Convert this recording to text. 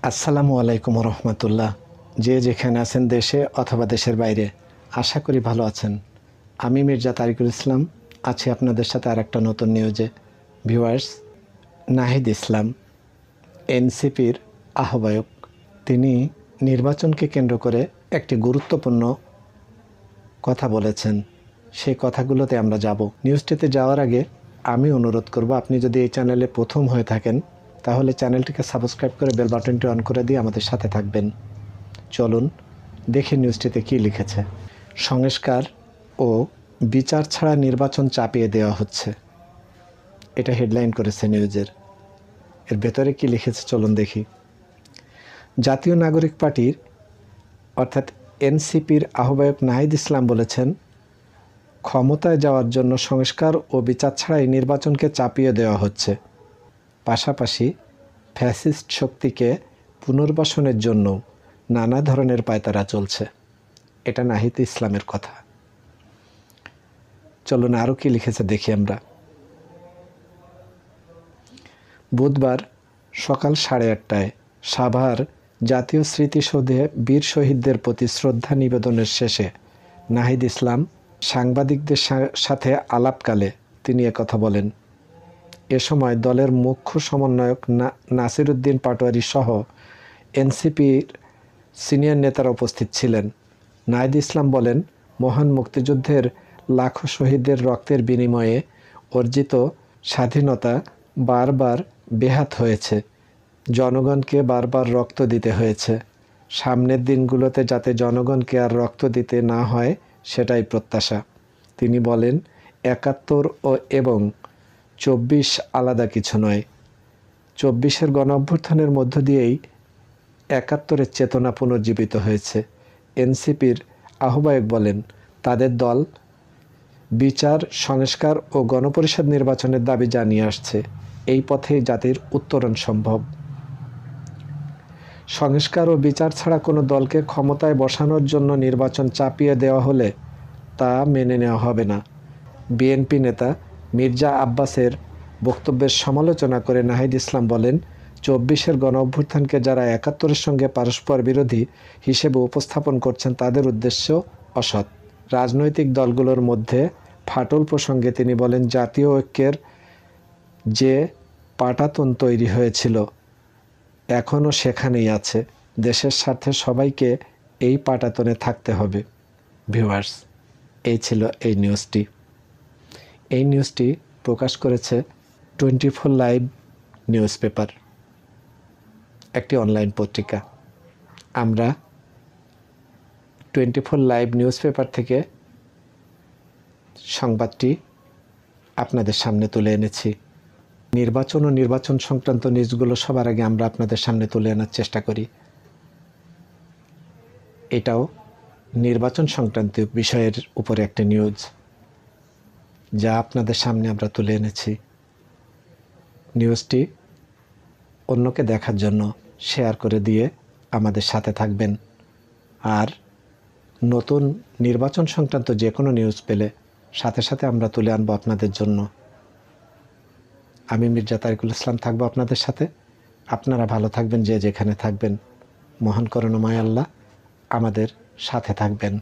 আসসালামু আলাইকুম রহমতুল্লাহ। যে যেখানে আছেন দেশে অথবা দেশের বাইরে, আশা করি ভালো আছেন। আমি মির্জা তারিকুল ইসলাম আছি আপনাদের সাথে আর একটা নতুন নিউজে। ভিউয়ার্স, নাহিদ ইসলাম এনসিপির আহ্বায়ক, তিনি নির্বাচনকে কেন্দ্র করে একটি গুরুত্বপূর্ণ কথা বলেছেন। সেই কথাগুলোতে আমরা যাব। নিউজটিতে যাওয়ার আগে আমি অনুরোধ করব, আপনি যদি এই চ্যানেলে প্রথম হয়ে থাকেন তাহলে চ্যানেলটিকে সাবস্ক্রাইব করে বেল বাটনটি অন করে দিয়ে আমাদের সাথে থাকবেন। চলুন দেখে নিউজটিতে কী লিখেছে। সংস্কার ও বিচার ছাড়া নির্বাচন চাপিয়ে দেওয়া হচ্ছে, এটা হেডলাইন করেছে নিউজের। এর ভেতরে কী লিখেছে চলুন দেখি। জাতীয় নাগরিক পার্টির অর্থাৎ এনসিপির আহ্বায়ক নাহিদ ইসলাম বলেছেন, ক্ষমতায় যাওয়ার জন্য সংস্কার ও বিচার ছাড়াই নির্বাচনকে চাপিয়ে দেওয়া হচ্ছে। পাশাপাশি ফ্যাসিস্ট শক্তিকে পুনর্বাসনের জন্য নানা ধরনের পায়তারা চলছে। এটা নাহিদ ইসলামের কথা। চলুন আরও কি লিখেছে দেখি আমরা। বুধবার সকাল 8:30টায় সাভার জাতীয় স্মৃতিসৌধে বীর শহীদদের প্রতি শ্রদ্ধা নিবেদনের শেষে নাহিদ ইসলাম সাংবাদিকদের সাথে আলাপকালে তিনি একথা বলেন। এ সময় দলের মুখ্য সমন্বয়ক নাসির উদ্দিন পাটোয়ারি সহ এনসিপির সিনিয়র নেতারা উপস্থিত ছিলেন। নাহিদ ইসলাম বলেন, মহান মুক্তিযুদ্ধের লাখো শহীদের রক্তের বিনিময়ে অর্জিত স্বাধীনতা বারবার বেহাত হয়েছে। জনগণকে বারবার রক্ত দিতে হয়েছে। সামনের দিনগুলোতে যাতে জনগণকে আর রক্ত দিতে না হয় সেটাই প্রত্যাশা। তিনি বলেন, ৭১ এবং ২৪ আলাদা কিছু নয়। ২৪-এর গণঅভ্যুত্থানের মধ্য দিয়েই ৭১-এর চেতনা পুনর্জীবিত হয়েছে। এনসিপির আহ্বায়ক বলেন, তাদের দল বিচার, সংস্কার ও গণপরিষদ নির্বাচনের দাবি জানিয়ে আসছে। এই পথেই জাতির উত্তরণ সম্ভব। সংস্কার ও বিচার ছাড়া কোনো দলকে ক্ষমতায় বসানোর জন্য নির্বাচন চাপিয়ে দেওয়া হলে তা মেনে নেওয়া হবে না। বিএনপি নেতা মির্জা আব্বাসের বক্তব্যের সমালোচনা করে নাহিদ ইসলাম বলেন, ২৪-এর গণঅভ্যুত্থানকে যারা ৭১-এর সঙ্গে পরস্পর বিরোধী হিসেবে উপস্থাপন করছেন তাদের উদ্দেশ্য অসৎ। রাজনৈতিক দলগুলোর মধ্যে ফাটল প্রসঙ্গে তিনি বলেন, জাতীয় ঐক্যের যে পাটাতন তৈরি হয়েছিল এখনও সেখানেই আছে। দেশের স্বার্থে সবাইকে এই পাটাতনে থাকতে হবে। ভিউয়ার্স, এই ছিল এই নিউজটি। এই নিউজটি প্রকাশ করেছে 24 লাইভ নিউজ পেপার, একটি অনলাইন পত্রিকা। আমরা 24 লাইভ নিউজ পেপার থেকে সংবাদটি আপনাদের সামনে তুলে এনেছি। নির্বাচন ও নির্বাচন সংক্রান্ত নিউজগুলো সবার আগে আমরা আপনাদের সামনে তুলে আনার চেষ্টা করি। এটাও নির্বাচন সংক্রান্ত বিষয়ের উপরে একটা নিউজ, যা আপনাদের সামনে আমরা তুলে এনেছি। নিউজটি অন্যকে দেখার জন্য শেয়ার করে দিয়ে আমাদের সাথে থাকবেন। আর নতুন নির্বাচন সংক্রান্ত যে কোনো নিউজ পেলে সাথে সাথে আমরা তুলে আনবো আপনাদের জন্য। আমি মির্জা তারিকুল ইসলাম থাকবো আপনাদের সাথে। আপনারা ভালো থাকবেন, যে যেখানে থাকবেন। মহান করুণাময় আল্লাহ আমাদের সাথে থাকবেন।